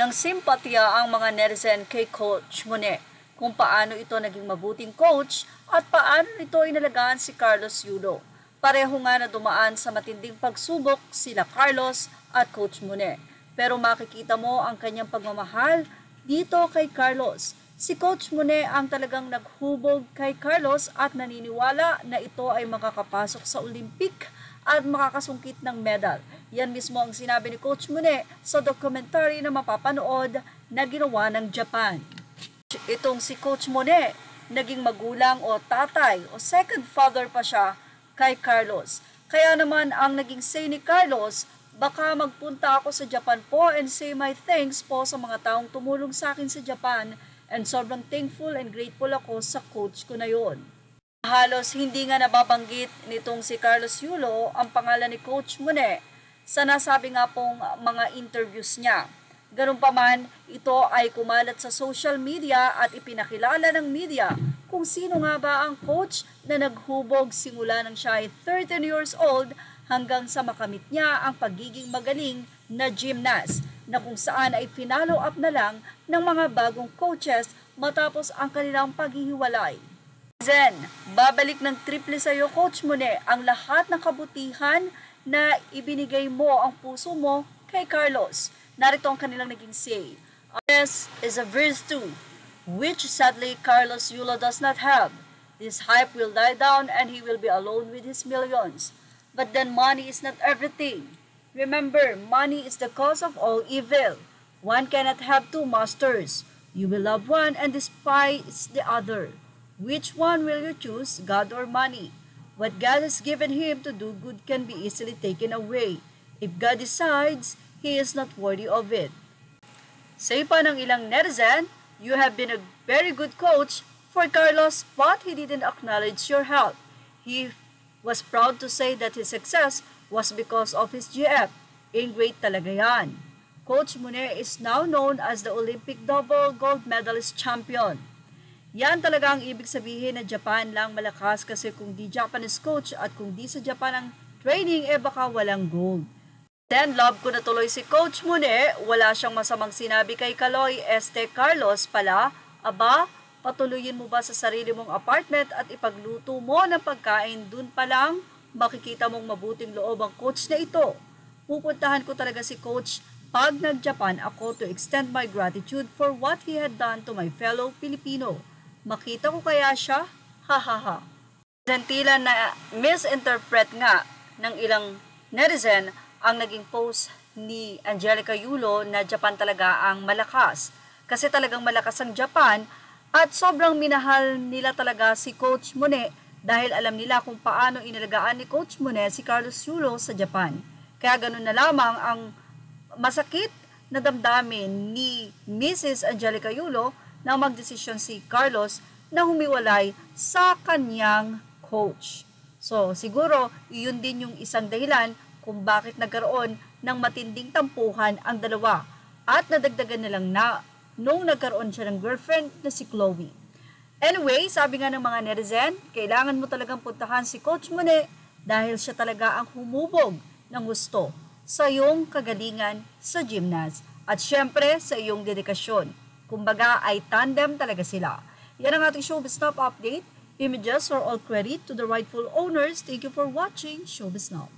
ng simpatya ang mga netizen kay Coach Mone kung paano ito naging mabuting coach at paano nito inalagaan si Carlos Yulo. Pareho nga na dumaan sa matinding pagsubok sila Carlos at Coach Mone. Pero makikita mo ang kanyang pagmamahal dito kay Carlos. Si Coach Mone ang talagang naghubog kay Carlos at naniniwala na ito ay makakapasok sa Olympic at makakasungkit ng medal. Yan mismo ang sinabi ni Coach Mone sa documentary na mapapanood na ginawa ng Japan. Itong si Coach Mone, naging magulang o tatay o second father pa siya kay Carlos. Kaya naman ang naging say ni Carlos, baka magpunta ako sa Japan po and say my thanks po sa mga taong tumulong sa akin sa Japan and sobrang thankful and grateful ako sa coach ko na yon. Halos hindi nga nababanggit nitong si Carlos Yulo ang pangalan ni Coach Mone sa nasabi nga pong mga interviews niya. Ganun pa man, ito ay kumalat sa social media at ipinakilala ng media kung sino nga ba ang coach na naghubog simula nang siya ay 13 years old hanggang sa makamit niya ang pagiging magaling na gymnast na kung saan ay finalo up na lang ng mga bagong coaches matapos ang kanilang paghihiwalay. Zen, babalik ng triple sa iyo Coach Mone ang lahat ng kabutihan na ibinigay mo ang puso mo kay Carlos. Narito ang kanilang naging say. Honest is a virtue, which sadly Carlos Yulo does not have. This hype will die down and he will be alone with his millions. But then money is not everything. Remember, money is the cause of all evil. One cannot have two masters. You will love one and despise the other. Which one will you choose, God or money? What God has given him to do good can be easily taken away. If God decides, he is not worthy of it. Say pa ng ilang netizen, you have been a very good coach for Carlos but he didn't acknowledge your help. He was proud to say that his success was because of his GF. Great talaga yan. Coach Mone is now known as the Olympic double gold medalist champion. Yan talaga ang ibig sabihin na Japan lang malakas kasi kung di Japanese coach at kung di sa Japan ang training baka walang gold. Then, love ko na tuloy si Coach Mone, wala siyang masamang sinabi kay Kaloy Carlos pala, aba, patuloyin mo ba sa sarili mong apartment at ipagluto mo ng pagkain dun pa lang, makikita mong mabuting loob ang coach na ito. Pupuntahan ko talaga si Coach pag nag-Japan ako to extend my gratitude for what he had done to my fellow Filipino. Makita ko kaya siya? Hahaha. Tila na misinterpret nga ng ilang netizen ang naging post ni Angelica Yulo na Japan talaga ang malakas. Kasi talagang malakas ang Japan at sobrang minahal nila talaga si Coach Mone dahil alam nila kung paano inalagaan ni Coach Mone si Carlos Yulo sa Japan. Kaya ganun na lamang ang masakit na damdamin ni Mrs. Angelica Yulo na magdesisyon si Carlos na humiwalay sa kanyang coach. So siguro iyon din yung isang dahilan kung bakit nagkaroon ng matinding tampuhan ang dalawa at nadagdagan na lang na nung nagkaroon siya ng girlfriend na si Chloe. Anyway, sabi nga ng mga netizen, kailangan mo talagang puntahan si Coach Mone dahil siya talaga ang humubog ng gusto sa iyong kagalingan sa gymnast at syempre sa iyong dedikasyon. Kumbaga ay tandem talaga sila. Yan ang ating Showbiz Now update. Images are all credit to the rightful owners. Thank you for watching Showbiz Now.